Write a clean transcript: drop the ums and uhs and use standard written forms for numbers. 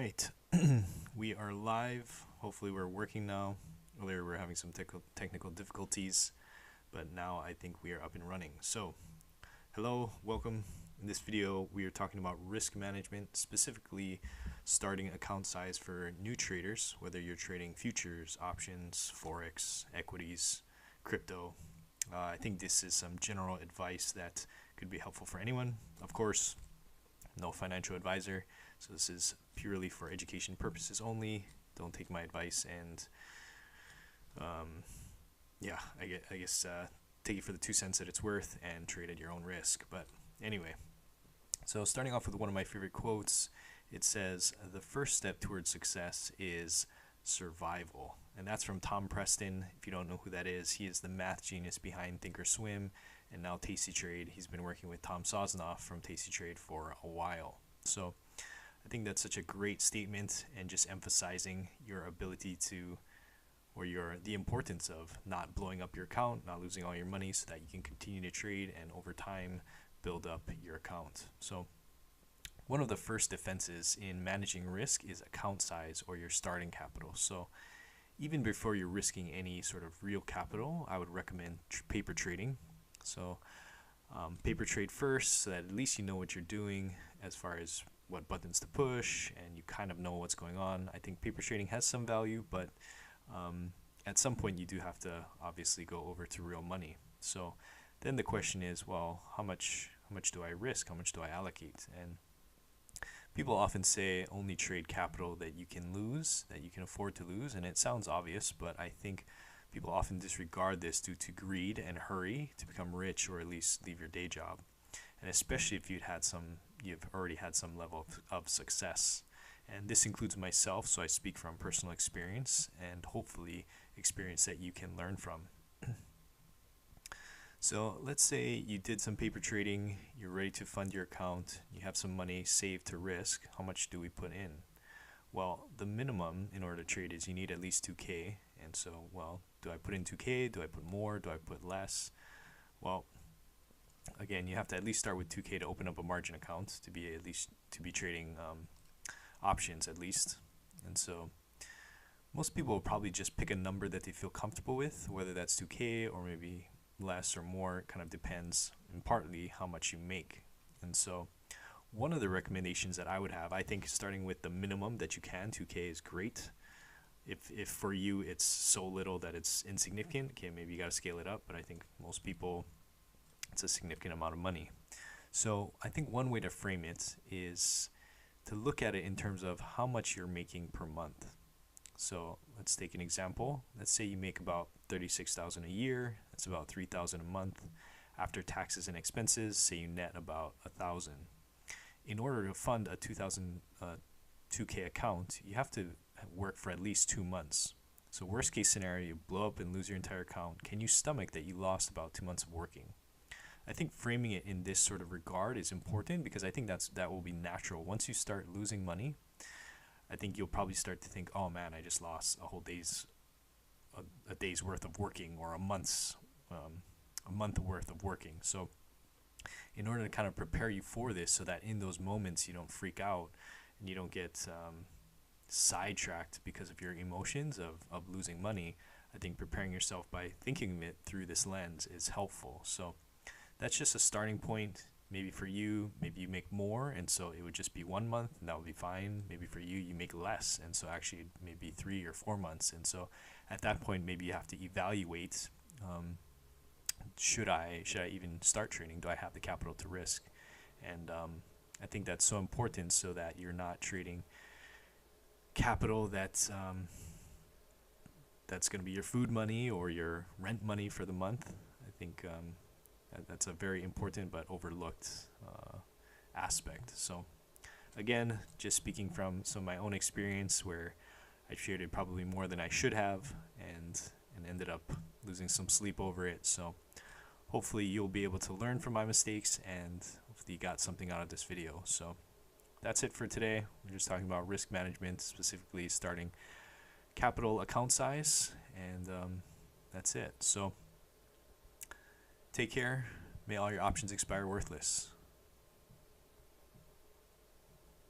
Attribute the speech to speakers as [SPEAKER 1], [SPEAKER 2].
[SPEAKER 1] right, we are live. Hopefully, we're working now. Earlier, we were having some technical difficulties, but now I think we are up and running. So, hello, welcome. In this video, we are talking about risk management, specifically starting account size for new traders, whether you're trading futures, options, forex, equities, crypto. I think this is some general advice that could be helpful for anyone. Of course, no financial advisor. So this is purely for education purposes only. Don't take my advice and I guess take it for the 2 cents that it's worth and trade at your own risk. But anyway, so starting off with one of my favorite quotes, it says, "The first step towards success is survival." And that's from Tom Preston. If you don't know who that is, he is the math genius behind Thinkorswim and now Tasty Trade. He's been working with Tom Sosnoff from Tasty Trade for a while. So I think that's such a great statement, and just emphasizing your ability to, or the importance of not blowing up your account, not losing all your money, so that you can continue to trade and over time build up your account. So one of the first defenses in managing risk is account size, or your starting capital. So even before you're risking any sort of real capital, I would recommend paper trading. So paper trade first, so that at least you know what you're doing as far as what buttons to push, and you kind of know what's going on. I think paper trading has some value, but at some point you do have to obviously go over to real money. So then the question is, well, how much do I risk? How much do I allocate? And people often say only trade capital that you can lose, that you can afford to lose, and it sounds obvious, but I think people often disregard this due to greed and hurry to become rich, or at least leave your day job. And especially if you've already had some level of success. And this includes myself, so I speak from personal experience and hopefully experience that you can learn from. So let's say you did some paper trading, you're ready to fund your account, you have some money saved to risk. How much do we put in? Well, the minimum in order to trade is you need at least 2K. And so, well, do I put in 2K? Do I put more? Do I put less? Well, again, you have to at least start with 2K to open up a margin account to be trading options at least. And so most people will probably just pick a number that they feel comfortable with, whether that's 2K or maybe less or more. It kind of depends, and partly how much you make. And so one of the recommendations that I would have, I think starting with the minimum that you can, 2K is great. If for you it's so little that it's insignificant, okay, maybe you got to scale it up, but I think most people, it's a significant amount of money. So I think one way to frame it is to look at it in terms of how much you're making per month. So let's take an example. Let's say you make about $36,000 a year. That's about $3,000 a month. After taxes and expenses, say you net about $1,000. In order to fund a 2K account, you have to work for at least 2 months. So worst case scenario, you blow up and lose your entire account. Can you stomach that you lost about 2 months of working? I think framing it in this sort of regard is important, because I think that will be natural. Once you start losing money, I think you'll probably start to think, oh man, I just lost a day's worth of working, or a month worth of working. So in order to kind of prepare you for this, so that in those moments you don't freak out and you don't get sidetracked because of your emotions of losing money, I think preparing yourself by thinking of it through this lens is helpful. So that's just a starting point. Maybe for you, maybe you make more, and so it would just be 1 month, and that would be fine. Maybe for you, you make less, and so actually maybe 3 or 4 months. And so at that point, maybe you have to evaluate, should I even start trading? Do I have the capital to risk? And I think that's so important, so that you're not trading capital that's going to be your food money or your rent money for the month. I think that's a very important but overlooked aspect. So again, just speaking from some of my own experience, where I traded probably more than I should have, and ended up losing some sleep over it. So hopefully you'll be able to learn from my mistakes, and hopefully you got something out of this video. So that's it for today. We're just talking about risk management, specifically starting capital account size, and that's it. So take care. May all your options expire worthless.